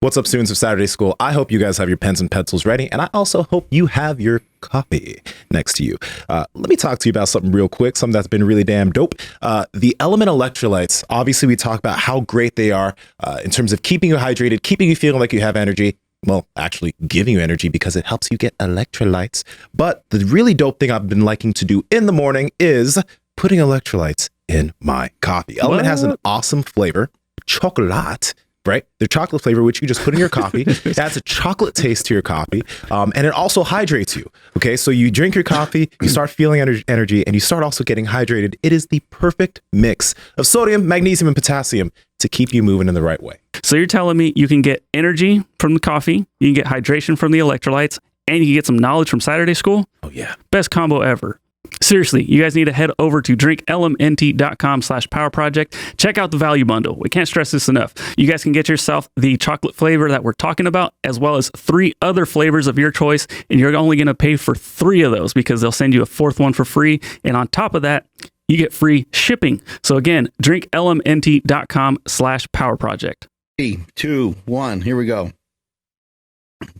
What's up, students of Saturday School? I hope you guys have your pens and pencils ready, and I also hope you have your coffee next to you. Let me talk to you about something real quick, something that's been really damn dope. The Element electrolytes, obviously we talk about how great they are in terms of keeping you hydrated, keeping you feeling like you have energy. Well, actually giving you energy because it helps you get electrolytes. But the really dope thing I've been liking to do in the morning is putting electrolytes in my coffee. Element has an awesome flavor, chocolate. Right? They're chocolate flavor, which you just put in your coffee. It adds a chocolate taste to your coffee. And it also hydrates you. Okay. So you drink your coffee, you start feeling energy, and you start also getting hydrated. It is the perfect mix of sodium, magnesium, and potassium to keep you moving in the right way. So you're telling me you can get energy from the coffee, you can get hydration from the electrolytes, and you can get some knowledge from Saturday School? Oh, yeah. Best combo ever. Seriously, you guys need to head over to drinklmnt.com/power project. Check out the value bundle. We can't stress this enough. You guys can get yourself the chocolate flavor that we're talking about, as well as 3 other flavors of your choice. And you're only going to pay for 3 of those because they'll send you a 4th one for free. And on top of that, you get free shipping. So again, drinklmnt.com/power project. 3, 2, 1, here we go.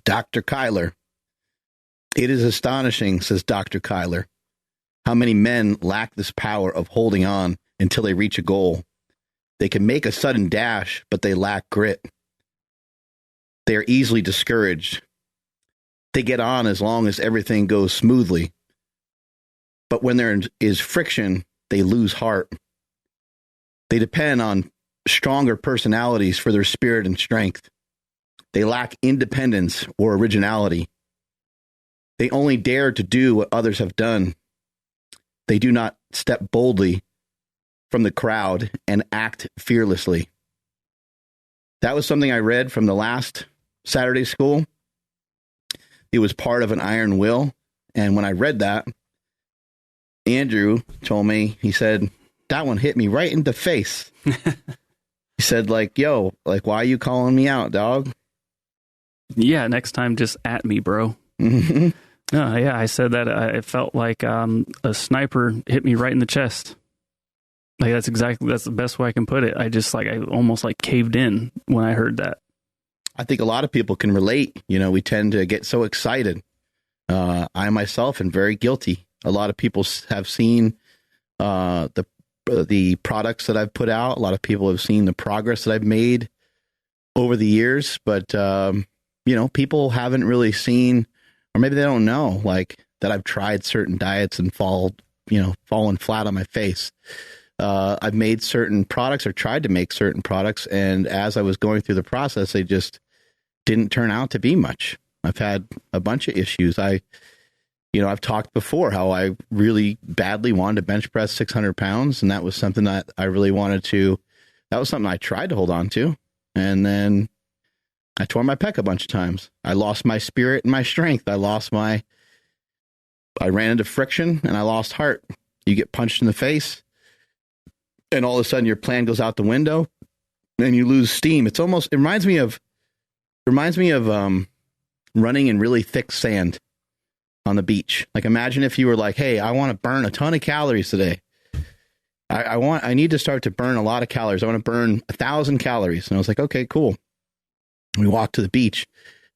Dr. Cuyler. It is astonishing, says Dr. Cuyler, how many men lack this power of holding on until they reach a goal. They can make a sudden dash, but they lack grit. They are easily discouraged. They get on as long as everything goes smoothly. But when there is friction, they lose heart. They depend on stronger personalities for their spirit and strength. They lack independence or originality. They only dare to do what others have done. They do not step boldly from the crowd and act fearlessly. That was something I read from the last Saturday School. It was part of an iron will. And when I read that, Andrew told me, he said, that one hit me right in the face. He said, yo, why are you calling me out, dog? Yeah, next time just at me, bro. Mm-hmm. Yeah, I said that it felt like a sniper hit me right in the chest. That's the best way I can put it. I almost caved in when I heard that. I think a lot of people can relate. We tend to get so excited. I myself am very guilty. A lot of people have seen the products that I've put out. A lot of people have seen the progress that I've made over the years, but people haven't really seen, or maybe they don't know, that I've tried certain diets and fallen flat on my face. I've made certain products or tried to make certain products, and as I was going through the process, they just didn't turn out to be much. I've had a bunch of issues. I've talked before how I really badly wanted to bench press 600 pounds, and that was something that I really wanted to. That was something I tried to hold on to, and then I tore my pec a bunch of times. I lost my spirit and my strength. I ran into friction and I lost heart. You get punched in the face and all of a sudden your plan goes out the window and you lose steam. It reminds me of running in really thick sand on the beach. Imagine if you were hey, I want to burn a ton of calories today. I need to start to burn a lot of calories. I want to burn 1,000 calories. And I was like, okay, cool. We walked to the beach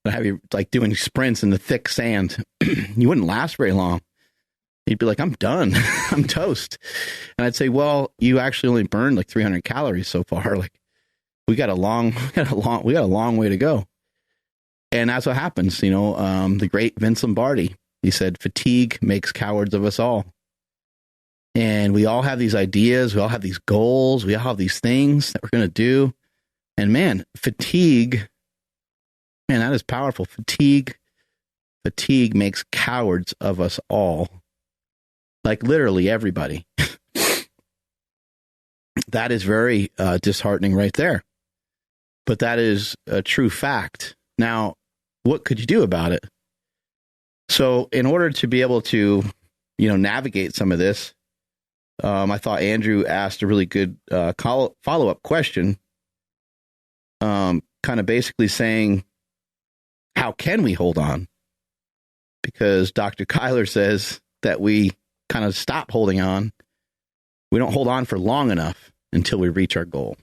and I have you doing sprints in the thick sand. You wouldn't last very long. You'd be like, I'm done. I'm toast. And I'd say, well, you actually only burned 300 calories so far. We got a long way to go. And that's what happens. The great Vince Lombardi, he said, fatigue makes cowards of us all. And we all have these ideas. We all have these goals. We all have these things that we're going to do. And man, fatigue, that is powerful. Fatigue makes cowards of us all. Literally everybody. That is very disheartening right there. But that is a true fact. Now, what could you do about it? So in order to be able to, navigate some of this, I thought Andrew asked a really good follow-up question, kind of basically saying, how can we hold on? Because Dr. Cuyler says that we kind of stop holding on. We don't hold on for long enough until we reach our goal.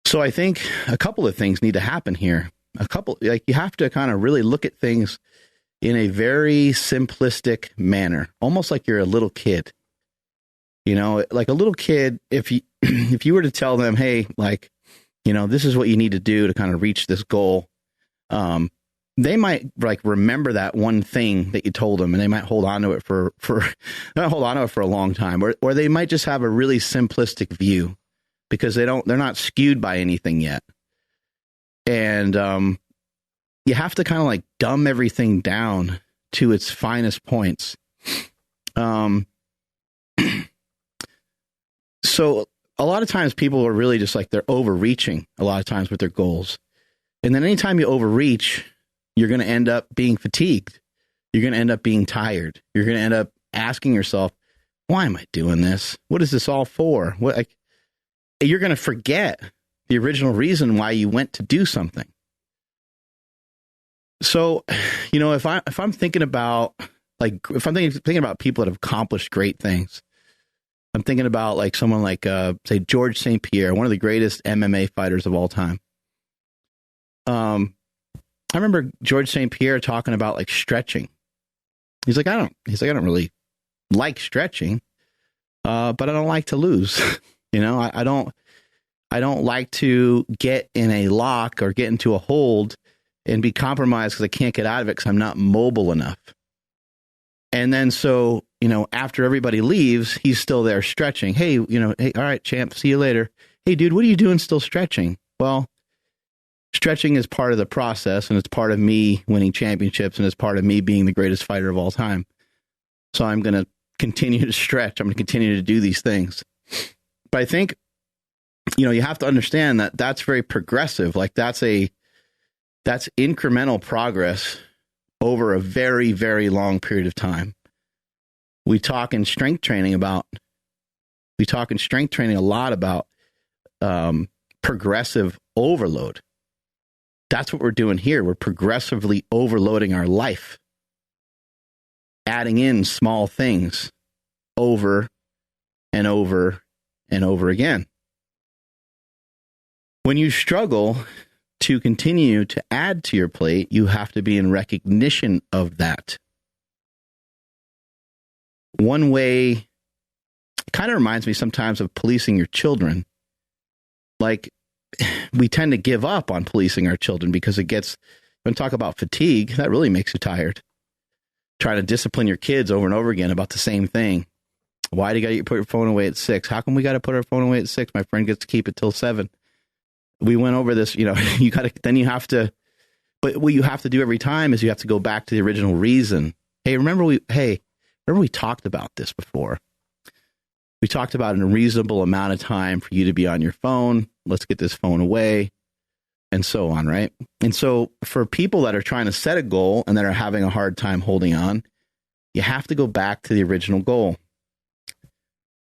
So So I think a couple of things need to happen here. You have to kind of really look at things in a very simplistic manner, almost like you're a little kid. Like a little kid, if you were to tell them, hey, like, this is what you need to do to kind of reach this goal. They might like remember that one thing that you told them, and they might hold on to it for a long time, or they might just have a really simplistic view because they're not skewed by anything yet. And you have to kind of like dumb everything down to its finest points. So a lot of times people are really just like, they're overreaching a lot of times with their goals. And then anytime you overreach, you're going to end up being fatigued. You're going to end up being tired. You're going to end up asking yourself, why am I doing this? What is this all for? You're going to forget the original reason why you went to do something. So, if I'm thinking about thinking about people that have accomplished great things, I'm thinking about like someone like, say, George St. Pierre, one of the greatest MMA fighters of all time. I remember George St. Pierre talking about like stretching. He's like, I don't really like stretching, but I don't like to lose. I don't like to get in a lock or get into a hold and be compromised because I can't get out of it because I'm not mobile enough. And then so, after everybody leaves, he's still there stretching. Hey, hey, all right, champ, see you later. Hey, dude, what are you doing still stretching? Well, stretching is part of the process, and it's part of me winning championships, and it's part of me being the greatest fighter of all time. So I'm going to continue to stretch. I'm going to continue to do these things. But I think, you have to understand that that's very progressive. Like that's incremental progress over a very, very long period of time. We talk in strength training a lot about progressive overload. That's what we're doing here. We're progressively overloading our life, adding in small things over and over and over again. When you struggle to continue to add to your plate, you have to be in recognition of that. One way, kind of reminds me sometimes of policing your children. Like, we tend to give up on policing our children because when we talk about fatigue, that really makes you tired. Trying to discipline your kids over and over again about the same thing. Why do you got to put your phone away at 6? How come we got to put our phone away at 6? My friend gets to keep it till 7. We went over this, but what you have to do every time is you have to go back to the original reason. Remember we talked about this before. We talked about a reasonable amount of time for you to be on your phone. Let's get this phone away and so on, right? And so for people that are trying to set a goal and that are having a hard time holding on, you have to go back to the original goal.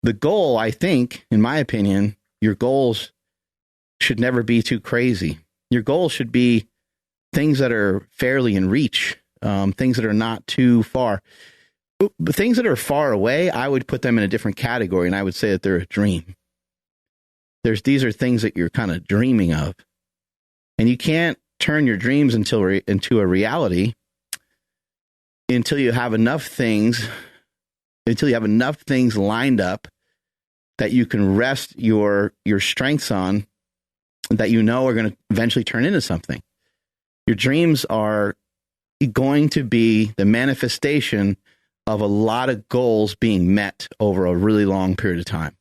The goal, I think, in my opinion, your goals should never be too crazy. Your goals should be things that are fairly in reach, things that are not too far. But things that are far away, I would put them in a different category, and I would say that they're a dream. These are things that you're kind of dreaming of, and you can't turn your dreams into a reality until you have enough things lined up that you can rest your strengths on, that are going to eventually turn into something. Your dreams are going to be the manifestation of a lot of goals being met over a really long period of time.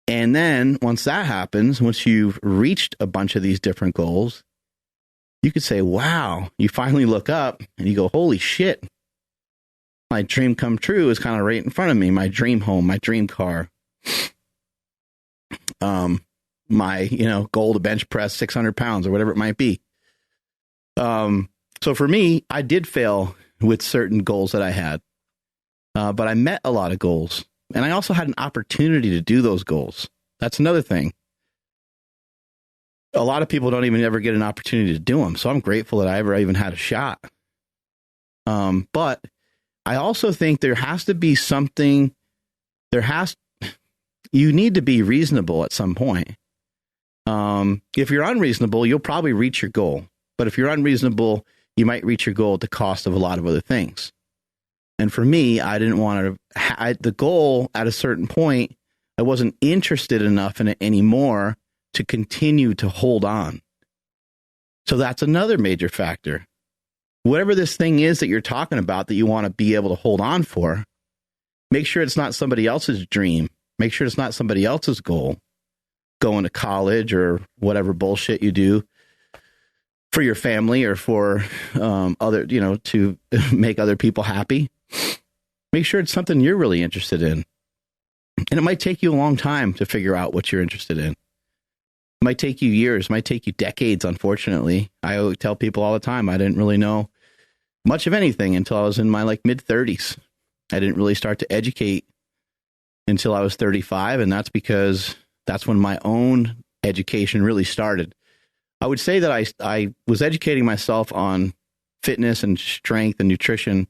And then once that happens, once you've reached a bunch of these different goals, you could say, wow, you finally look up and you go, holy shit, my dream come true is kind of right in front of me. My dream home, my dream car, my, goal to bench press 600 pounds or whatever it might be. So for me, I did fail with certain goals that I had, but I met a lot of goals, and I also had an opportunity to do those goals. That's another thing. A lot of people don't even ever get an opportunity to do them, so I'm grateful that I ever even had a shot. But I also think there has to be something. You need to be reasonable at some point. If you're unreasonable, you'll probably reach your goal. But if you're unreasonable, you might reach your goal at the cost of a lot of other things. And for me, I didn't want to, the goal at a certain point, I wasn't interested enough in it anymore to continue to hold on. So that's another major factor. Whatever this thing is that you're talking about that you want to be able to hold on for, make sure it's not somebody else's dream. Make sure it's not somebody else's goal. Going to college or whatever bullshit you do for your family or for to make other people happy. Make sure it's something you're really interested in. And it might take you a long time to figure out what you're interested in. It might take you years, might take you decades, unfortunately. I always tell people all the time, I didn't really know much of anything until I was in my mid-30s. I didn't really start to educate until I was 35, and that's because that's when my own education really started. I would say that I was educating myself on fitness and strength and nutrition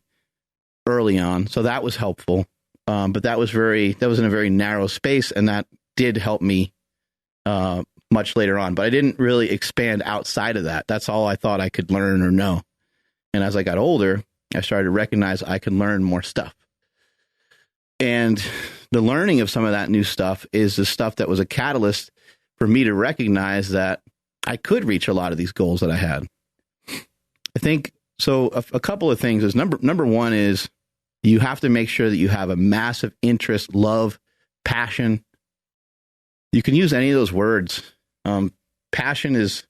early on, so that was helpful. But that was in a very narrow space, and that did help me much later on. But I didn't really expand outside of that. That's all I thought I could learn or know. And as I got older, I started to recognize I could learn more stuff. And the learning of some of that new stuff is the stuff that was a catalyst for me to recognize that I could reach a lot of these goals that I had. I think so. A couple of things is number one is you have to make sure that you have a massive interest, love, passion. You can use any of those words. Passion is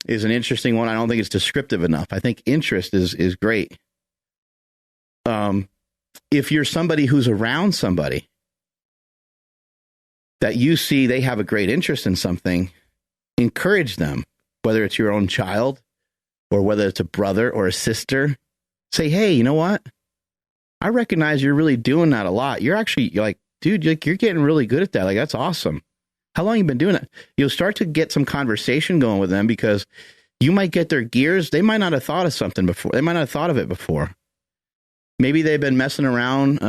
an interesting one. I don't think it's descriptive enough. I think interest is great. If you're somebody who's around somebody that you see they have a great interest in something, encourage them, whether it's your own child or whether it's a brother or a sister. Say, hey, you know what? I recognize you're really doing that a lot. You're like, dude, you're getting really good at that. Like, that's awesome. How long have you been doing it? You'll start to get some conversation going with them because you might get their gears. They might not have thought of something before. They might not have thought of it before. Maybe they've been messing around,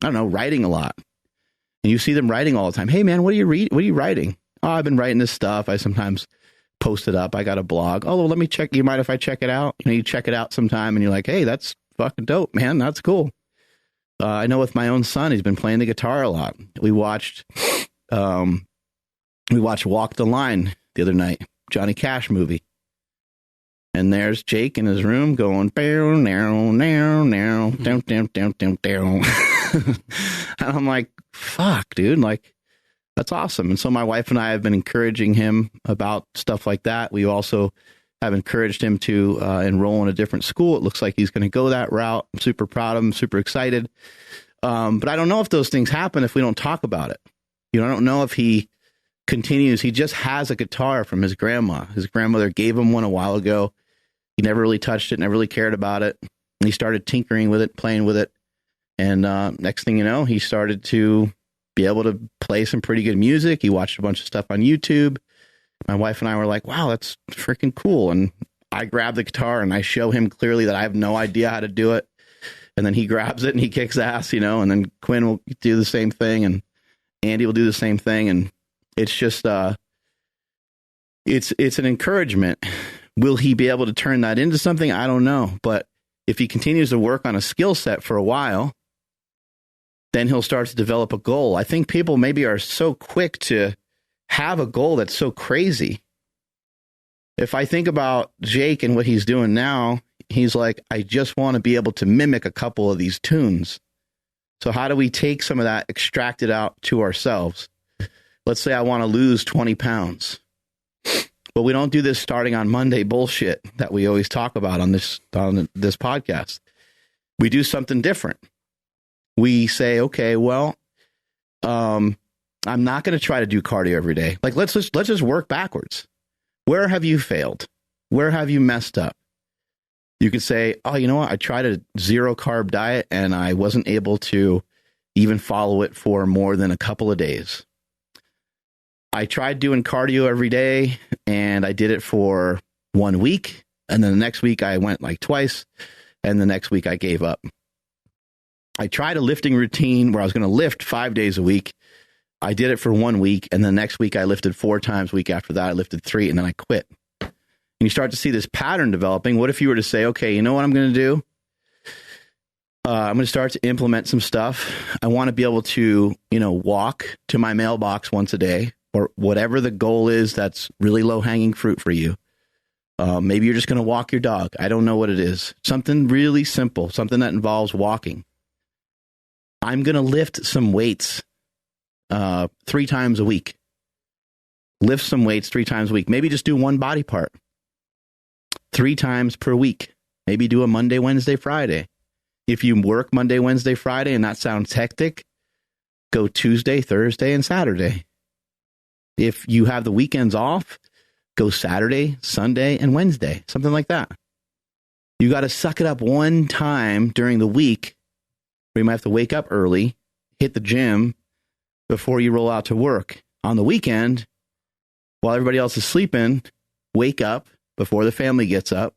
writing a lot. And you see them writing all the time. Hey, man, what are you writing? Oh, I've been writing this stuff. I sometimes post it up. I got a blog. Oh, well, let me check. You mind if I check it out? You check it out sometime and you're like, hey, that's fucking dope, man. That's cool. I know with my own son, he's been playing the guitar a lot. We watched Walk the Line the other night, Johnny Cash movie. And there's Jake in his room going, down, down, down, down, down, down, down. And I'm like, fuck, dude, like, that's awesome. And so my wife and I have been encouraging him about stuff like that. We also have encouraged him to enroll in a different school. It looks like he's going to go that route. I'm super proud of him, super excited. But I don't know if those things happen if we don't talk about it. I don't know if he continues. He just has a guitar from his grandma. His grandmother gave him one a while ago. He never really touched it, never really cared about it. And he started tinkering with it, playing with it. And next thing you know, he started to be able to play some pretty good music. He watched a bunch of stuff on YouTube. My wife and I were like, wow, that's freaking cool. And I grab the guitar and I show him clearly that I have no idea how to do it. And then he grabs it and he kicks ass, and then Quinn will do the same thing and Andy will do the same thing. And it's just, it's an encouragement. Will he be able to turn that into something? I don't know. But if he continues to work on a skill set for a while, then he'll start to develop a goal. I think people maybe are so quick to have a goal that's so crazy. If I think about Jake and what he's doing now, he's like, I just want to be able to mimic a couple of these tunes. So how do we take some of that, extract it out to ourselves? Let's say I want to lose 20 pounds. But we don't do this starting on Monday bullshit that we always talk about on this podcast. We do something different. We say, okay, well, I'm not going to try to do cardio every day. Like, let's just work backwards. Where have you failed? Where have you messed up? You could say, oh, you know what? I tried a 0-carb diet and I wasn't able to even follow it for more than a couple of days. I tried doing cardio every day and I did it for 1 week. And then the next week I went like twice. And the next week I gave up. I tried a lifting routine where I was going to lift 5 days a week. I did it for 1 week, and the next week I lifted 4 times. Week after that, I lifted 3, and then I quit. And you start to see this pattern developing. What if you were to say, okay, you know what I'm going to do? I'm going to start to implement some stuff. I want to be able to, walk to my mailbox once a day, or whatever the goal is that's really low-hanging fruit for you. Maybe you're just going to walk your dog. I don't know what it is. Something really simple, something that involves walking. I'm going to lift some weights 3 times a week. Lift some weights 3 times a week. Maybe just do one body part 3 times per week. Maybe do a Monday, Wednesday, Friday. If you work Monday, Wednesday, Friday, and that sounds hectic, go Tuesday, Thursday, and Saturday. If you have the weekends off, go Saturday, Sunday, and Wednesday, something like that. You got to suck it up one time during the week where you might have to wake up early, hit the gym before you roll out to work. On the weekend, while everybody else is sleeping, wake up before the family gets up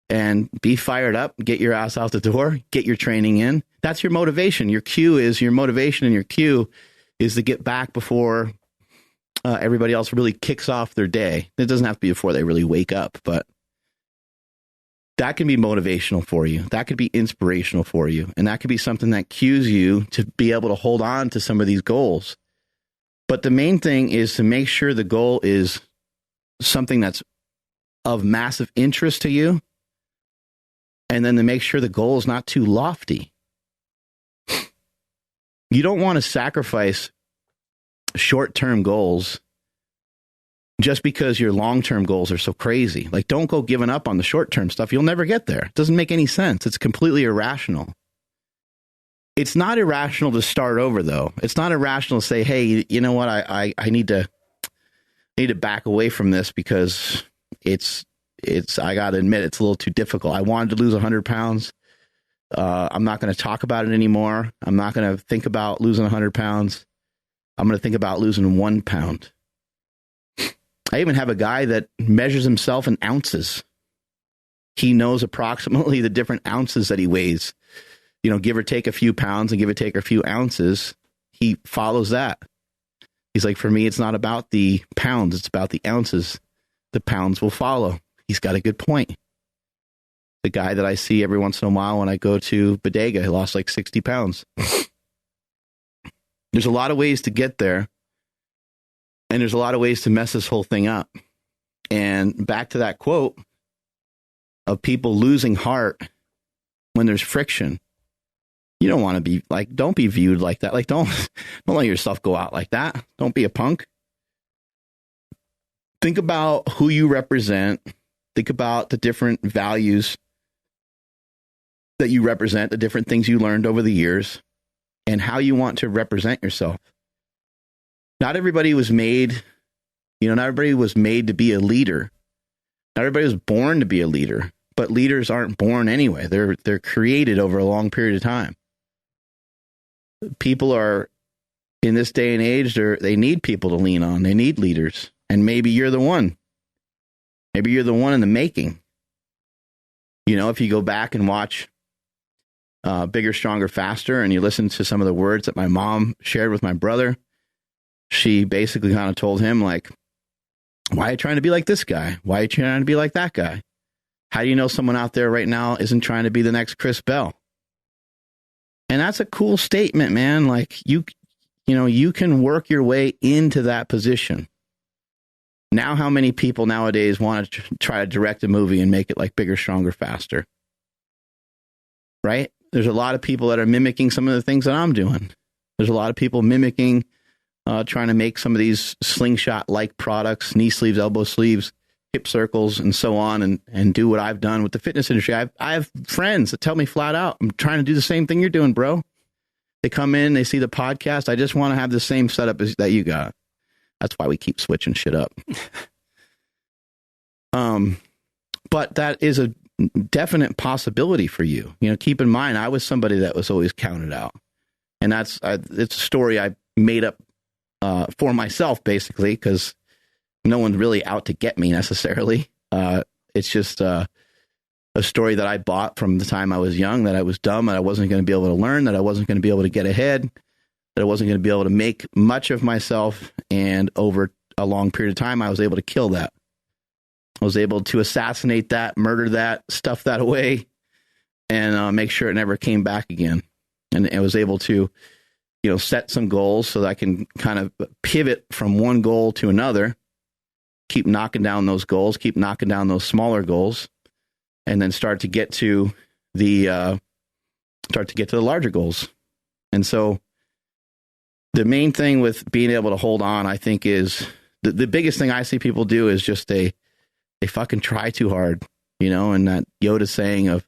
and be fired up, get your ass out the door, get your training in. That's your motivation. Your motivation and your cue is to get back before everybody else really kicks off their day. It doesn't have to be before they really wake up, but that can be motivational for you. That could be inspirational for you. And that could be something that cues you to be able to hold on to some of these goals. But the main thing is to make sure the goal is something that's of massive interest to you. And then to make sure the goal is not too lofty. You don't want to sacrifice short-term goals just because your long-term goals are so crazy. Like, don't go giving up on the short-term stuff. You'll never get there. It doesn't make any sense. It's completely irrational. It's not irrational to start over, though. It's not irrational to say, hey, you know what? I need to back away from this because I got to admit, it's a little too difficult. I wanted to lose 100 pounds. I'm not going to talk about it anymore. I'm not going to think about losing 100 pounds. I'm going to think about losing 1 pound. I even have a guy that measures himself in ounces. He knows approximately the different ounces that he weighs, give or take a few pounds and give or take a few ounces. He follows that. He's like, for me, it's not about the pounds. It's about the ounces. The pounds will follow. He's got a good point. The guy that I see every once in a while when I go to Bodega, he lost like 60 pounds. There's a lot of ways to get there. And there's a lot of ways to mess this whole thing up. And back to that quote of people losing heart when there's friction. You don't want to be like, don't be viewed like that. Like, don't let yourself go out like that. Don't be a punk. Think about who you represent. Think about the different values that you represent, the different things you learned over the years, and how you want to represent yourself. Not everybody was made, not everybody was made to be a leader. Not everybody was born to be a leader, but leaders aren't born anyway. They're created over a long period of time. People are, in this day and age, they need people to lean on. They need leaders. And maybe you're the one. Maybe you're the one in the making. If you go back and watch Bigger, Stronger, Faster, and you listen to some of the words that my mom shared with my brother, she basically kind of told him, like, why are you trying to be like this guy? Why are you trying to be like that guy? How do you know someone out there right now isn't trying to be the next Chris Bell? And that's a cool statement, man. Like, you can work your way into that position. Now, how many people nowadays want to try to direct a movie and make it like Bigger, Stronger, Faster? Right? There's a lot of people that are mimicking some of the things that I'm doing. There's a lot of people mimicking, trying to make some of these slingshot-like products, knee sleeves, elbow sleeves, hip circles, and so on, and do what I've done with the fitness industry. I have friends that tell me flat out, I'm trying to do the same thing you're doing, bro. They come in, they see the podcast. I just want to have the same setup that you got. That's why we keep switching shit up. But that is a definite possibility for you. Keep in mind, I was somebody that was always counted out. And it's a story I made up for myself, basically, because no one's really out to get me necessarily. It's just a story that I bought from the time I was young, that I was dumb, that I wasn't going to be able to learn, that I wasn't going to be able to get ahead. that I wasn't going to be able to make much of myself. And over a long period of time, I was able to kill that. I was able to assassinate that, murder that, stuff that away, and make sure it never came back again. And I was able to, set some goals so that I can kind of pivot from one goal to another, keep knocking down those goals, keep knocking down those smaller goals, and then start to get to the larger goals. And so the main thing with being able to hold on, I think, is the biggest thing I see people do is just they fucking try too hard, and that Yoda saying of,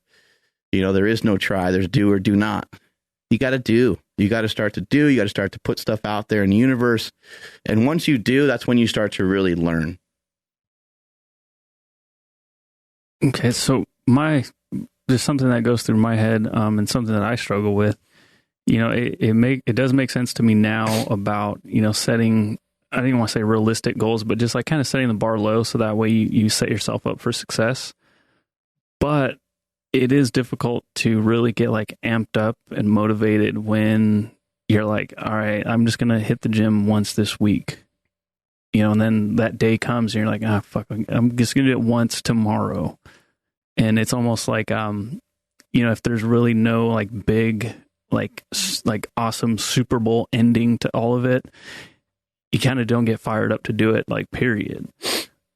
there is no try, there's do or do not. You got to do. You got to start to do. You got to start to put stuff out there in the universe. And once you do, that's when you start to really learn. Okay, so there's something that goes through my head, and something that I struggle with. It does make sense to me now about setting, I don't even want to say realistic goals, but just like kind of setting the bar low so that way you set yourself up for success. But it is difficult to really get like amped up and motivated when you're like, all right, I'm just gonna hit the gym once this week, and then that day comes and you're like, fuck, I'm just gonna do it once tomorrow. And it's almost like, if there's really no like big, like awesome Super Bowl ending to all of it, you kind of don't get fired up to do it, like, period.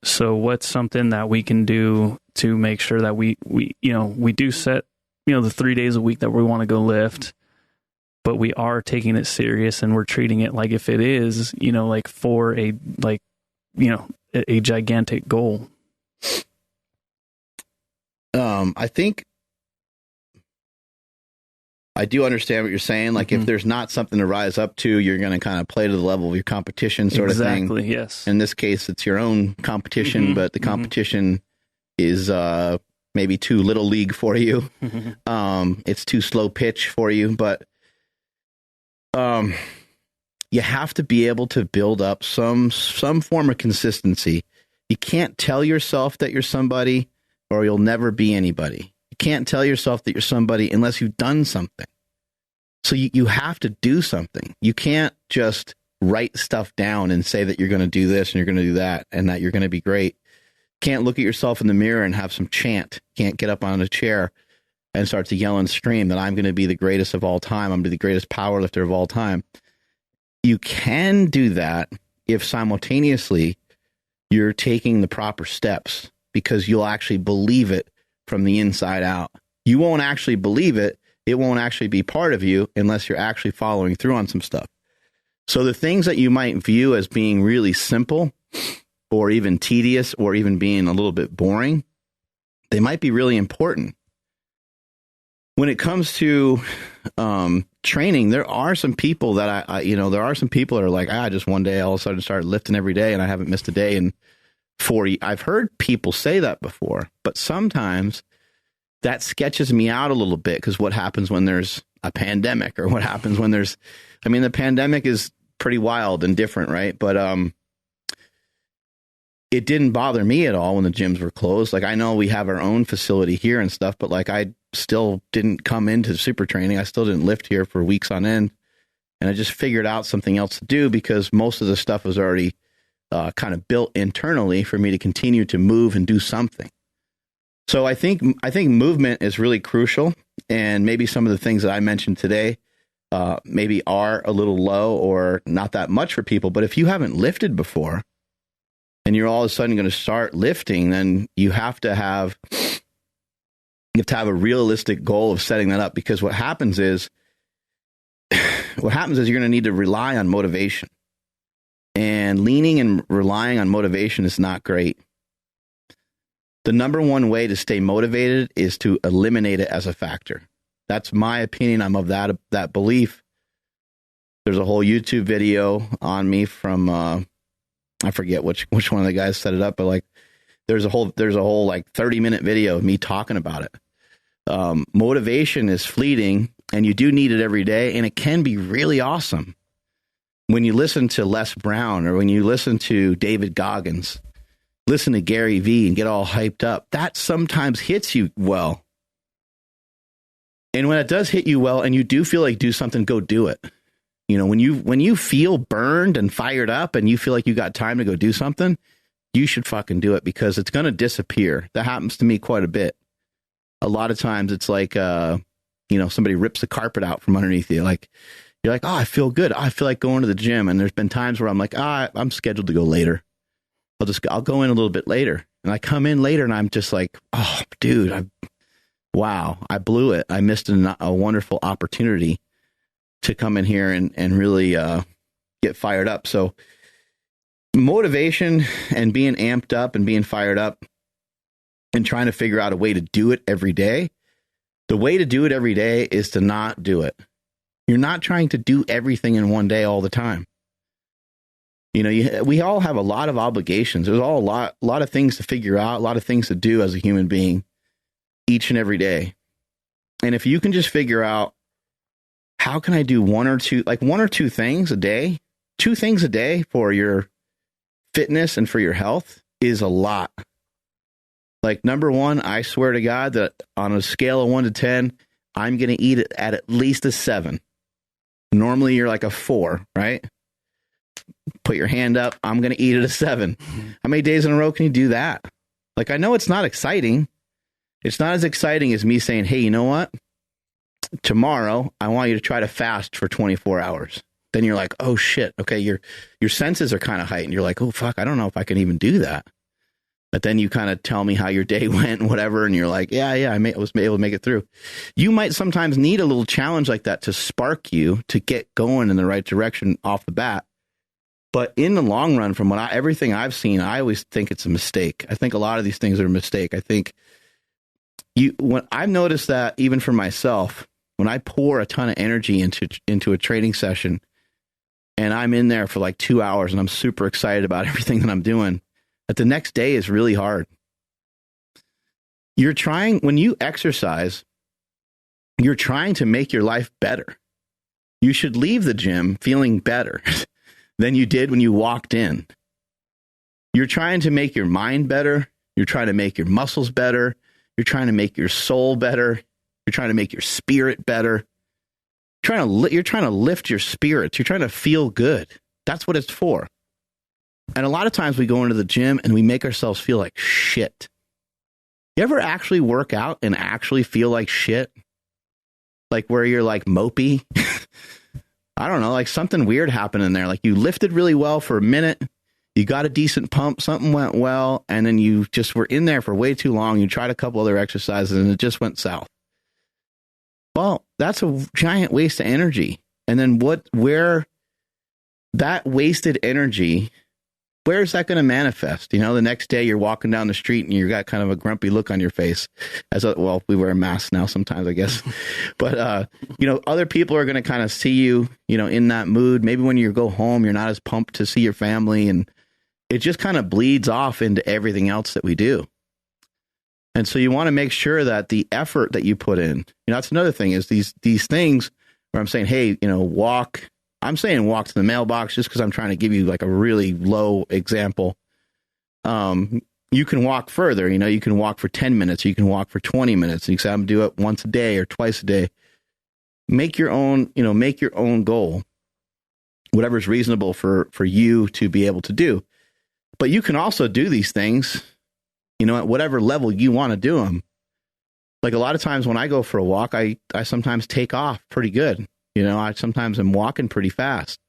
So what's something that we can do to make sure that we do set, the 3 days a week that we want to go lift, but we are taking it serious and we're treating it like if it is, like for a gigantic goal. I think I do understand what you're saying. Like, if there's not something to rise up to, you're going to kind of play to the level of your competition sort of thing. Exactly, yes. In this case, it's your own competition, but the competition is maybe too little league for you. It's too slow pitch for you, but you have to be able to build up some form of consistency. You can't tell yourself that you're somebody or you'll never be anybody. You can't tell yourself that you're somebody unless you've done something. So you have to do something. You can't just write stuff down and say that you're going to do this and you're going to do that and that you're going to be great. Can't look at yourself in the mirror and have some chant. Can't get up on a chair and start to yell and scream that I'm going to be the greatest of all time. I'm going to be the greatest power lifter of all time. You can do that if simultaneously you're taking the proper steps, because you'll actually believe it from the inside out. You won't actually believe it. It won't actually be part of you unless you're actually following through on some stuff. So the things that you might view as being really simple or even tedious or even being a little bit boring, they might be really important. When it comes to training, there are some people that there are some people that are like, just one day all of a sudden started lifting every day and I haven't missed a day in 40. I've heard people say that before, but sometimes that sketches me out a little bit, because what happens when there's a pandemic, or what happens when the pandemic is pretty wild and different, right? But it didn't bother me at all when the gyms were closed. Like, I know we have our own facility here and stuff, but like, I still didn't come into super training. I still didn't lift here for weeks on end. And I just figured out something else to do, because most of the stuff was already kind of built internally for me to continue to move and do something. So I think movement is really crucial. And maybe some of the things that I mentioned today maybe are a little low or not that much for people. But if you haven't lifted before and you're all of a sudden going to start lifting, then you have to have a realistic goal of setting that up. Because what happens is you're going to need to rely on motivation. And leaning and relying on motivation is not great. The number one way to stay motivated is to eliminate it as a factor. That's my opinion. I'm of that belief. There's a whole YouTube video on me from I forget which one of the guys set it up, but like there's a whole like 30-minute video of me talking about it. Motivation is fleeting, and you do need it every day, and it can be really awesome. When you listen to Les Brown, or when you listen to David Goggins, listen to Gary Vee and get all hyped up, that sometimes hits you well. And when it does hit you well and you do feel like do something, go do it. You know, when you feel burned and fired up and you feel like you got time to go do something, you should fucking do it, because it's going to disappear. That happens to me quite a bit. A lot of times it's like, you know, somebody rips the carpet out from underneath you. Like, you're like, oh, I feel good. I feel like going to the gym. And there's been times where I'm like, I'm scheduled to go later. I'll go in a little bit later. And I come in later and I'm just like, oh, dude, wow, I blew it. I missed a wonderful opportunity to come in here and really get fired up. So motivation and being amped up and being fired up and trying to figure out a way to do it every day. The way to do it every day is to not do it. You're not trying to do everything in one day all the time. You know, we all have a lot of obligations. There's all a lot of things to figure out, a lot of things to do as a human being each and every day. And if you can just figure out, how can I do one or two things a day? 2 things a day for your fitness and for your health is a lot. Like, number one, I swear to God that on a scale of 1 to 10, I'm going to eat it at least a 7. Normally you're like a 4, right? Put your hand up. I'm going to eat it a 7. How many days in a row can you do that? Like, I know it's not exciting. It's not as exciting as me saying, hey, you know what? Tomorrow, I want you to try to fast for 24 hours. Then you're like, oh shit. Okay. Your senses are kind of heightened. You're like, oh fuck, I don't know if I can even do that. But then you kind of tell me how your day went and whatever. And you're like, yeah, I was able to make it through. You might sometimes need a little challenge like that to spark you to get going in the right direction off the bat. But in the long run, from everything I've seen, I always think it's a mistake. I think a lot of these things are a mistake. I think when I've noticed that, even for myself, when I pour a ton of energy into a training session and I'm in there for like 2 hours and I'm super excited about everything that I'm doing, that the next day is really hard. When you exercise, you're trying to make your life better. You should leave the gym feeling better than you did when you walked in. You're trying to make your mind better. You're trying to make your muscles better. You're trying to make your soul better. You're trying to make your spirit better. You're trying to lift your spirits. You're trying to feel good. That's what it's for. And a lot of times we go into the gym and we make ourselves feel like shit. You ever actually work out and actually feel like shit? Like where you're like mopey? I don't know, like something weird happened in there. Like you lifted really well for a minute. You got a decent pump. Something went well. And then you just were in there for way too long. You tried a couple other exercises and it just went south. Well, that's a giant waste of energy. And then where that wasted energy, where is that going to manifest? You know, the next day you're walking down the street and you got kind of a grumpy look on your face. Well, we wear masks now sometimes, I guess. But, you know, other people are going to kind of see you, you know, in that mood. Maybe when you go home, you're not as pumped to see your family. And it just kind of bleeds off into everything else that we do. And so you want to make sure that the effort that you put in, you know, that's another thing is these things where I'm saying, hey, you know, walk. I'm saying walk to the mailbox just because I'm trying to give you like a really low example. You can walk further, you know, you can walk for 10 minutes, or you can walk for 20 minutes. You can say, I'm going to do it once a day or twice a day. Make your own goal, whatever's reasonable for you to be able to do. But you can also do these things, you know, at whatever level you want to do them. Like a lot of times when I go for a walk, I sometimes take off pretty good. You know, I sometimes am walking pretty fast.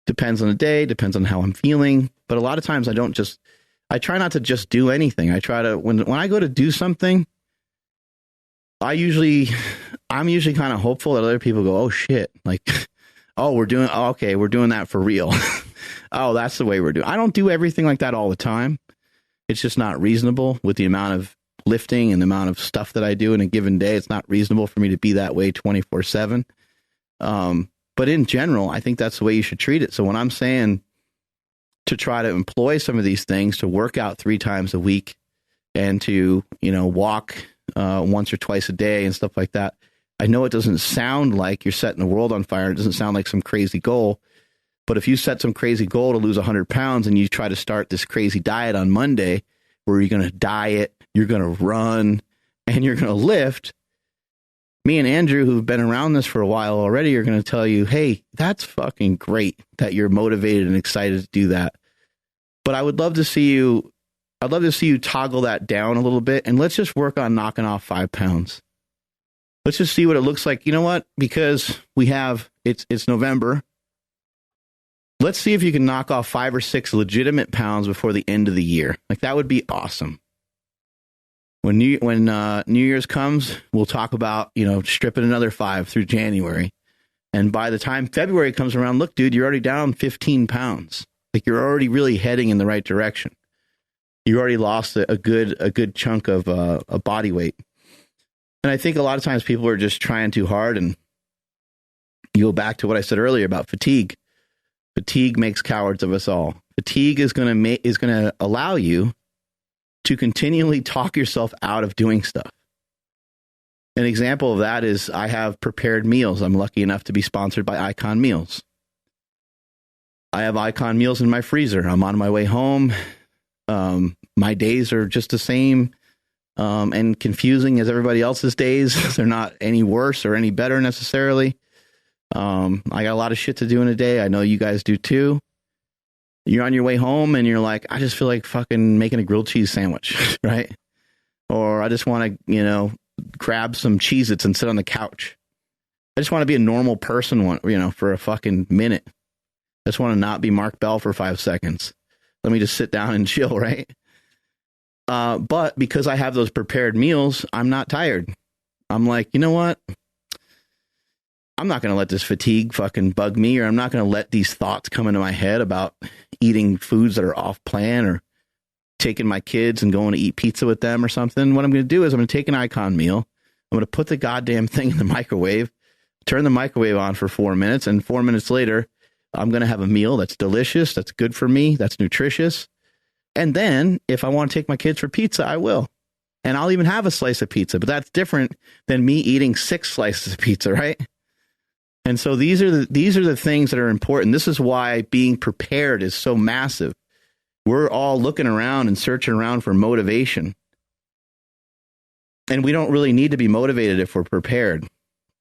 Depends on the day, depends on how I'm feeling. But a lot of times I try not to just do anything. I try to, when I go to do something, I'm usually kind of hopeful that other people go, oh shit. Like, we're doing that for real. Oh, that's the way we're doing. I don't do everything like that all the time. It's just not reasonable with the amount of lifting and the amount of stuff that I do in a given day. It's not reasonable for me to be that way 24/7. But in general, I think that's the way you should treat it. So when I'm saying to try to employ some of these things, to work out 3 times a week and to, you know, walk once or twice a day and stuff like that, I know it doesn't sound like you're setting the world on fire. It doesn't sound like some crazy goal. But if you set some crazy goal to lose 100 pounds and you try to start this crazy diet on Monday where you're going to diet, you're going to run, and you're going to lift, Me and Andrew, who've been around this for a while already, are going to tell you, hey, that's fucking great that you're motivated and excited to do that. But I would love to see you, toggle that down a little bit, and let's just work on knocking off 5 pounds. Let's just see what it looks like. You know what? Because it's November. Let's see if you can knock off 5 or 6 legitimate pounds before the end of the year. Like, that would be awesome. When New Year's comes, we'll talk about, stripping another 5 through January. And by the time February comes around, look, dude, you're already down 15 pounds. Like, you're already really heading in the right direction. You already lost a good chunk of a body weight. And I think a lot of times people are just trying too hard. And you go back to what I said earlier about fatigue. Fatigue makes cowards of us all. Fatigue is going to allow you to continually talk yourself out of doing stuff. An example of that is I have prepared meals. I'm lucky enough to be sponsored by Icon Meals. I have Icon Meals in my freezer. I'm on my way home. My days are just the same and confusing as everybody else's days. They're not any worse or any better necessarily. I got a lot of shit to do in a day. I know you guys do too. You're on your way home and you're like, I just feel like fucking making a grilled cheese sandwich, right? Or I just want to, grab some Cheez-Its and sit on the couch. I just want to be a normal person, for a fucking minute. I just want to not be Mark Bell for 5 seconds. Let me just sit down and chill, right? But because I have those prepared meals, I'm not tired. I'm like, you know what? I'm not going to let this fatigue fucking bug me, or I'm not going to let these thoughts come into my head about eating foods that are off plan or taking my kids and going to eat pizza with them or something. What I'm going to do is I'm going to take an Icon meal. I'm going to put the goddamn thing in the microwave, turn the microwave on for 4 minutes, and 4 minutes later, I'm going to have a meal that's delicious, that's good for me, that's nutritious. And then if I want to take my kids for pizza, I will. And I'll even have a slice of pizza, but that's different than me eating 6 slices of pizza, right? And so these are the things that are important. This is why being prepared is so massive. We're all looking around and searching around for motivation. And we don't really need to be motivated if we're prepared.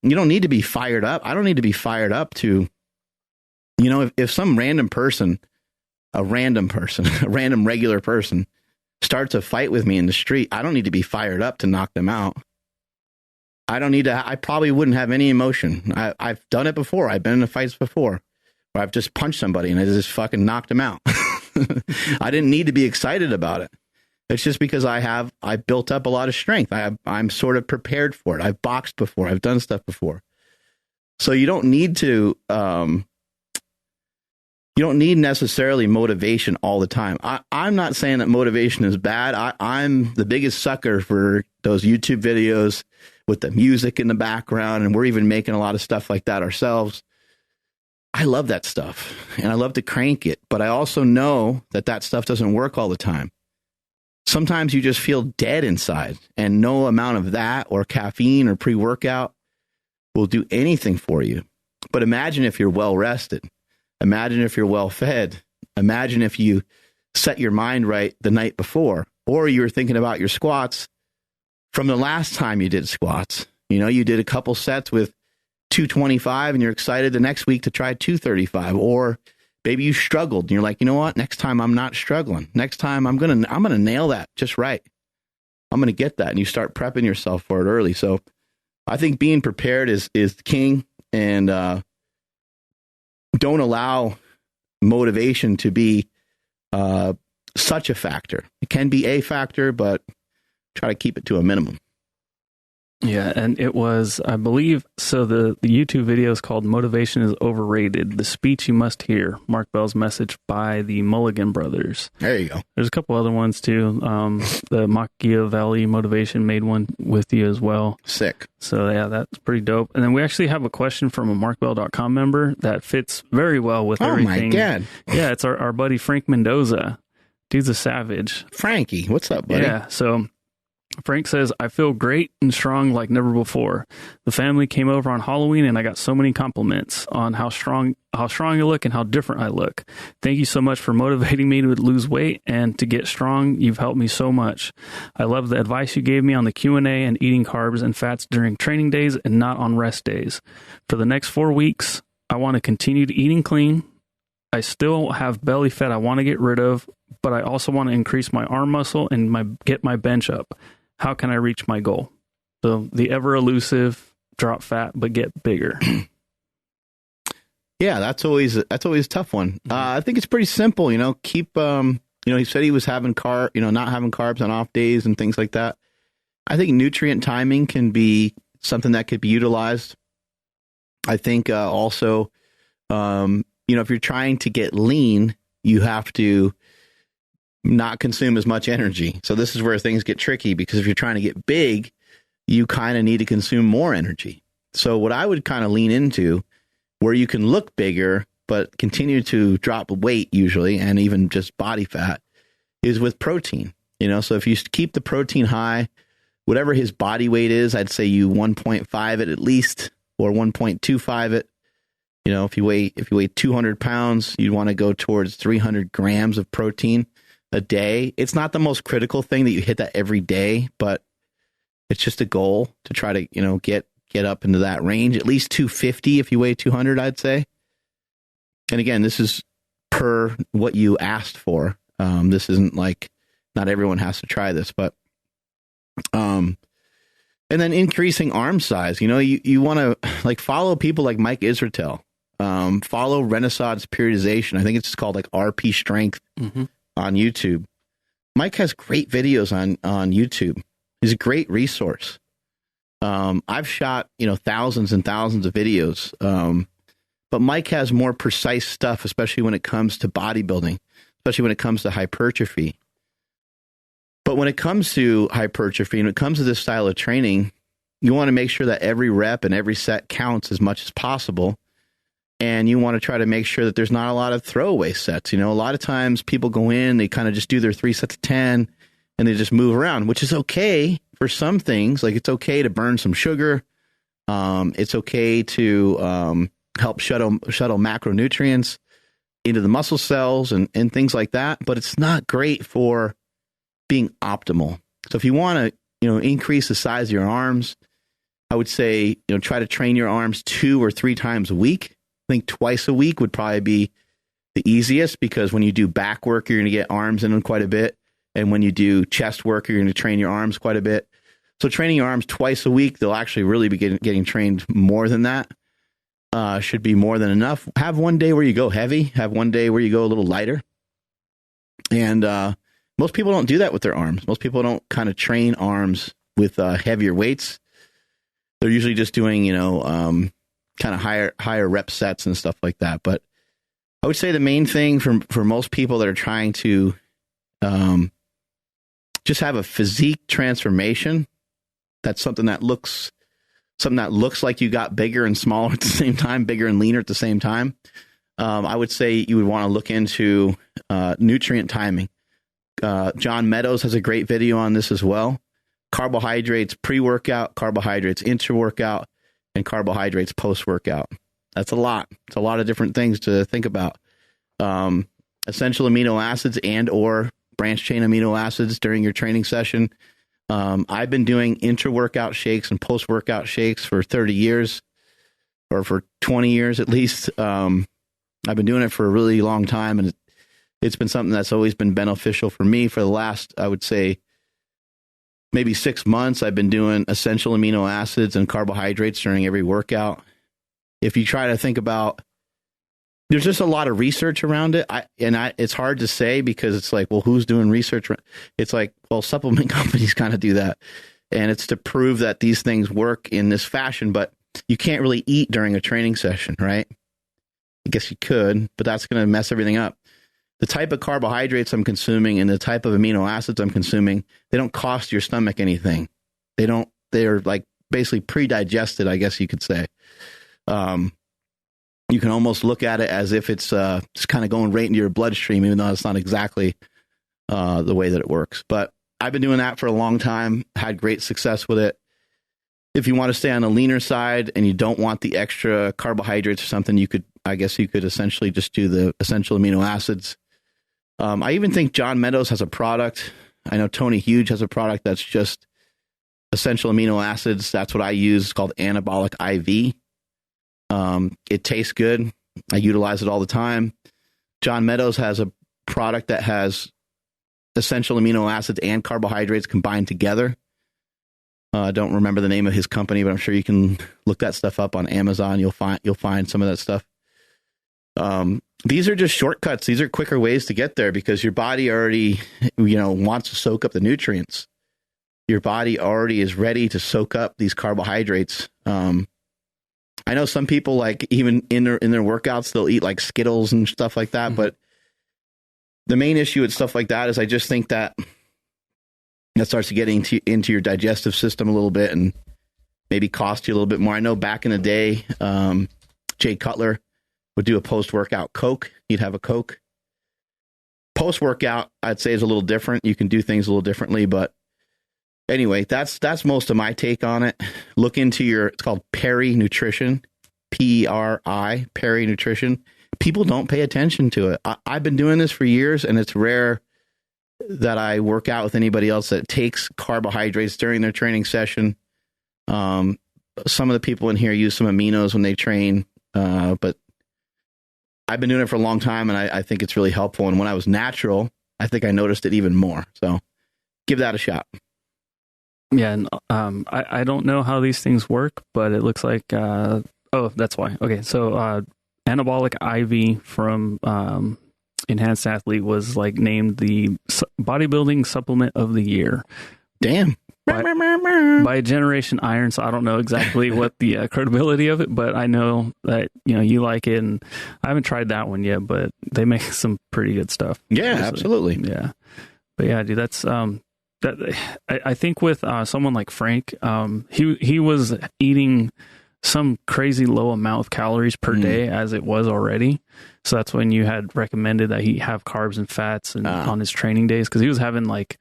You don't need to be fired up. I don't need to be fired up to, if some random person, a random regular person starts a fight with me in the street, I don't need to be fired up to knock them out. I probably wouldn't have any emotion. I've done it before. I've been in fights before where I've just punched somebody and I just fucking knocked them out. I didn't need to be excited about it. It's just because I built up a lot of strength. I'm sort of prepared for it. I've boxed before. I've done stuff before. So you don't need to, you don't need necessarily motivation all the time. I'm not saying that motivation is bad. I'm the biggest sucker for those YouTube videos with the music in the background, and we're even making a lot of stuff like that ourselves. I love that stuff, and I love to crank it, but I also know that stuff doesn't work all the time. Sometimes you just feel dead inside, and no amount of that or caffeine or pre-workout will do anything for you. But imagine if you're well rested. Imagine if you're well fed. Imagine if you set your mind right the night before, or you were thinking about your squats from the last time you did squats. You did a couple sets with 225 and you're excited the next week to try 235, or maybe you struggled and you're like, you know what? Next time I'm not struggling. Next time I'm going to nail that just right. I'm going to get that. And you start prepping yourself for it early. So I think being prepared is king, and don't allow motivation to be such a factor. It can be a factor, but try to keep it to a minimum. Yeah, and it was, I believe, so the YouTube video is called Motivation is Overrated, The Speech You Must Hear, Mark Bell's Message by the Mulligan Brothers. There you go. There's a couple other ones, too. The Machiavelli Motivation made one with you as well. Sick. So, yeah, that's pretty dope. And then we actually have a question from a markbell.com member that fits very well with everything. Oh, my God. Yeah, it's our buddy Frank Mendoza. Dude's a savage. Frankie, what's up, buddy? Yeah, so Frank says, I feel great and strong like never before. The family came over on Halloween and I got so many compliments on how strong I look and how different I look. Thank you so much for motivating me to lose weight and to get strong. You've helped me so much. I love the advice you gave me on the Q&A and eating carbs and fats during training days and not on rest days. For the next 4 weeks, I want to continue to eating clean. I still have belly fat I want to get rid of, but I also want to increase my arm muscle and get my bench up. How can I reach my goal? So the ever elusive drop fat but get bigger. Yeah, that's always a tough one. I think it's pretty simple. Keep. He said he was having not having carbs on off days and things like that. I think nutrient timing can be something that could be utilized. I think also, if you're trying to get lean, you have to not consume as much energy. So this is where things get tricky, because if you're trying to get big, you kind of need to consume more energy. So what I would kind of lean into, where you can look bigger but continue to drop weight usually, and even just body fat, is with protein. So if you keep the protein high, whatever his body weight is, I'd say you 1.5 it at least, or 1.25 it. If you weigh 200 pounds, you'd want to go towards 300 grams of protein a day. It's not the most critical thing that you hit that every day, but it's just a goal to try to, get up into that range, at least 250 if you weigh 200, I'd say. And again, this is per what you asked for. This isn't like, not everyone has to try this, but, and then increasing arm size. You want to follow people like Mike Israetel, follow Renaissance Periodization. I think it's called RP Strength on YouTube. Mike has great videos on YouTube. He's a great resource. I've shot, thousands and thousands of videos. But Mike has more precise stuff, especially when it comes to bodybuilding, especially when it comes to hypertrophy. But when it comes to hypertrophy, and when it comes to this style of training, you want to make sure that every rep and every set counts as much as possible. And you want to try to make sure that there's not a lot of throwaway sets. A lot of times people go in, they kind of just do their 3 sets of 10 and they just move around, which is okay for some things. Like, it's okay to burn some sugar. It's okay to help shuttle macronutrients into the muscle cells and things like that. But it's not great for being optimal. So if you want to, increase the size of your arms, I would say, try to train your arms 2 or 3 times a week. I think twice a week would probably be the easiest, because when you do back work, you're going to get arms in them quite a bit. And when you do chest work, you're going to train your arms quite a bit. So training your arms twice a week, they'll actually really be getting trained more than that. Should be more than enough. Have one day where you go heavy. Have one day where you go a little lighter. And most people don't do that with their arms. Most people don't kind of train arms with heavier weights. They're usually just doing, kind of higher rep sets and stuff like that. But I would say the main thing for most people that are trying to just have a physique transformation, that's something that looks like you got bigger and smaller at the same time, bigger and leaner at the same time. I would say you would want to look into nutrient timing. John Meadows has a great video on this as well. Carbohydrates pre-workout, carbohydrates intra-workout, and carbohydrates post-workout. That's a lot. It's a lot of different things to think about. Essential amino acids and or branch chain amino acids during your training session. I've been doing intra-workout shakes and post-workout shakes for 30 years, or for 20 years at least. I've been doing it for a really long time, and it's been something that's always been beneficial for me. For the last, I would say, maybe 6 months, I've been doing essential amino acids and carbohydrates during every workout. If you try to think about, there's just a lot of research around it. It's hard to say, because it's like, well, who's doing research? It's like, well, supplement companies kind of do that. And it's to prove that these things work in this fashion, but you can't really eat during a training session, right? I guess you could, but that's going to mess everything up. The type of carbohydrates I'm consuming and the type of amino acids I'm consuming, they don't cost your stomach anything. They're like basically pre-digested, I guess you could say. You can almost look at it as if it's just kind of going right into your bloodstream, even though it's not exactly the way that it works. But I've been doing that for a long time, had great success with it. If you want to stay on the leaner side and you don't want the extra carbohydrates or something, I guess you could essentially just do the essential amino acids. I even think John Meadows has a product. I know Tony Huge has a product that's just essential amino acids. That's what I use. It's called Anabolic IV. It tastes good. I utilize it all the time. John Meadows has a product that has essential amino acids and carbohydrates combined together. I don't remember the name of his company, but I'm sure you can look that stuff up on Amazon. You'll find some of that stuff. These are just shortcuts. These are quicker ways to get there because your body already, wants to soak up the nutrients. Your body already is ready to soak up these carbohydrates. I know some people, like, even in their workouts, they'll eat like Skittles and stuff like that. Mm-hmm. But the main issue with stuff like that is I just think that starts to get into your digestive system a little bit and maybe cost you a little bit more. I know back in the day, Jay Cuyler would do a post-workout Coke. You'd have a Coke. Post-workout, I'd say, is a little different. You can do things a little differently, but anyway, that's most of my take on it. Look into it's called Peri Nutrition, P-R-I, Peri Nutrition. People don't pay attention to it. I've been doing this for years, and it's rare that I work out with anybody else that takes carbohydrates during their training session. Some of the people in here use some aminos when they train, but I've been doing it for a long time, and I think it's really helpful. And when I was natural, I think I noticed it even more. So give that a shot. Yeah, and I don't know how these things work, but it looks like, that's why. Okay, so Anabolic IV from Enhanced Athlete was like named the bodybuilding supplement of the year. Damn. By Generation Iron, so I don't know exactly what the credibility of it, but I know that you like it, and I haven't tried that one yet, but they make some pretty good stuff. Yeah, obviously. Absolutely. Yeah, but yeah, dude, that's I think with someone like Frank, he was eating some crazy low amount of calories per day as it was already. So that's when you had recommended that he have carbs and fats and on his training days, because he was having like,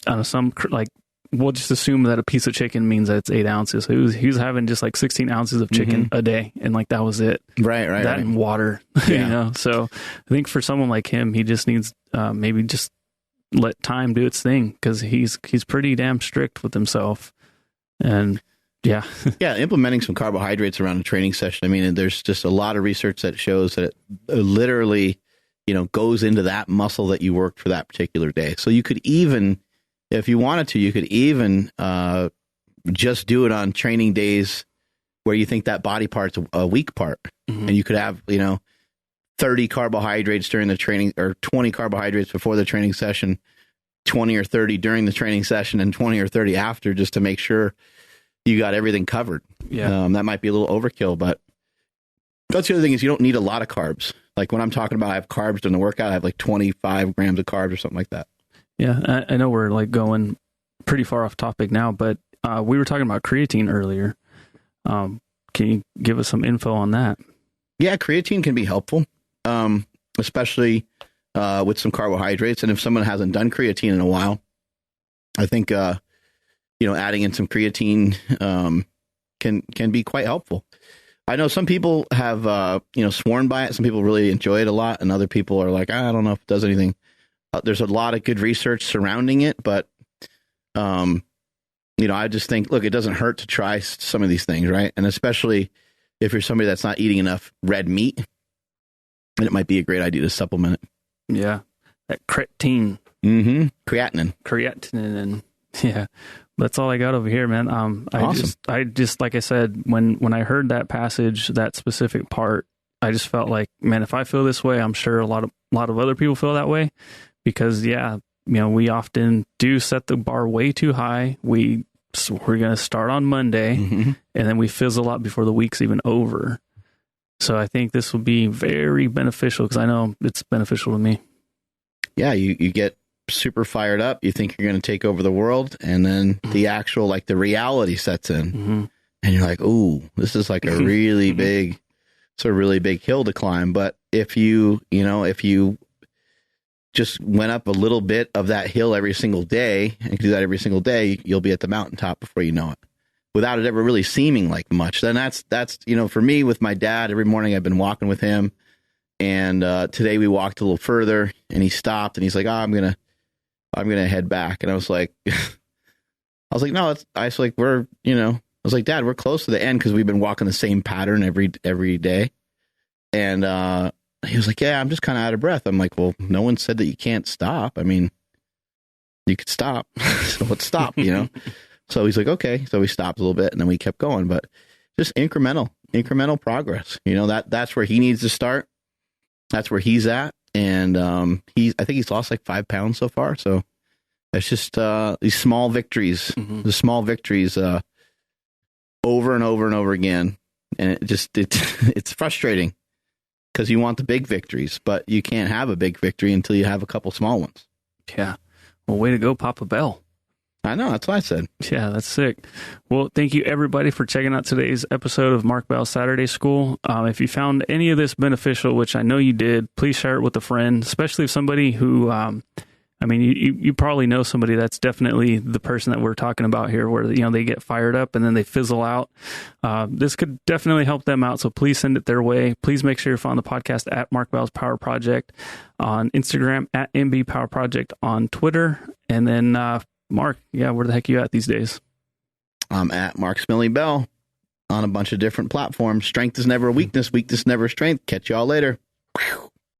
I don't know, some like, we'll just assume that a piece of chicken means that it's 8 ounces. So he was having just like 16 ounces of chicken a day, and like that was it. Right. That and water. Yeah. So I think for someone like him, he just needs maybe just let time do its thing, because he's pretty damn strict with himself. And yeah. Yeah, implementing some carbohydrates around a training session. I mean, there's just a lot of research that shows that it literally, goes into that muscle that you worked for that particular day. So you could even, if you wanted to, you could even just do it on training days where you think that body part's a weak part. Mm-hmm. And you could have, 30 carbohydrates during the training, or 20 carbohydrates before the training session, 20 or 30 during the training session, and 20 or 30 after, just to make sure you got everything covered. Yeah. That might be a little overkill, but that's the other thing, is you don't need a lot of carbs. Like when I'm talking about I have carbs during the workout, I have like 25 grams of carbs or something like that. Yeah. I know we're like going pretty far off topic now, but we were talking about creatine earlier. Can you give us some info on that? Yeah, creatine can be helpful, especially with some carbohydrates. And if someone hasn't done creatine in a while, I think adding in some creatine can be quite helpful. I know some people have sworn by it. Some people really enjoy it a lot, and other people are like, I don't know if it does anything. There's a lot of good research surrounding it, but I just think, look, it doesn't hurt to try some of these things, right? And especially if you're somebody that's not eating enough red meat, then it might be a great idea to supplement it. Yeah, that creatine. Mm-hmm. Creatinine, and yeah. That's all I got over here, man. Awesome. I just like I said, when I heard that passage, that specific part, I just felt like, man, if I feel this way, I'm sure a lot of other people feel that way, because we often do set the bar way too high. We're going to start on Monday, and then we fizzle out before the week's even over. So I think this will be very beneficial, because I know it's beneficial to me. Yeah, you get super fired up. You think you're going to take over the world, and then the actual, like, the reality sets in, and you're like, ooh, this is like a really big, hill to climb. But if you just went up a little bit of that hill every single day and do that every single day, you'll be at the mountaintop before you know it, without it ever really seeming like much. Then that's, for me with my dad, every morning I've been walking with him. And today we walked a little further and he stopped and he's like, I'm going to head back. And I was like, no, I was like, Dad, we're close to the end because we've been walking the same pattern every day. And he was like, yeah, I'm just kind of out of breath. I'm like, well, no one said that you can't stop. I mean, you could stop. So let's stop, So he's like, okay. So we stopped a little bit and then we kept going, but just incremental progress. That's where he needs to start. That's where he's at. And I think he's lost like 5 pounds so far. So it's just these small victories, the small victories over and over and over again. And it's frustrating because you want the big victories, but you can't have a big victory until you have a couple small ones. Yeah. Well, way to go, Papa Bell. I know. That's what I said. Yeah, that's sick. Well, thank you everybody for checking out today's episode of Mark Bell Saturday School. If you found any of this beneficial, which I know you did, please share it with a friend, especially if somebody who, you probably know somebody that's definitely the person that we're talking about here, where, they get fired up and then they fizzle out. This could definitely help them out. So please send it their way. Please make sure you follow the podcast at Mark Bell's Power Project on Instagram, at MB Power Project on Twitter. And then, Mark, where the heck are you at these days? I'm at Mark Smiley Bell on a bunch of different platforms. Strength is never a weakness. Weakness never a strength. Catch y'all later.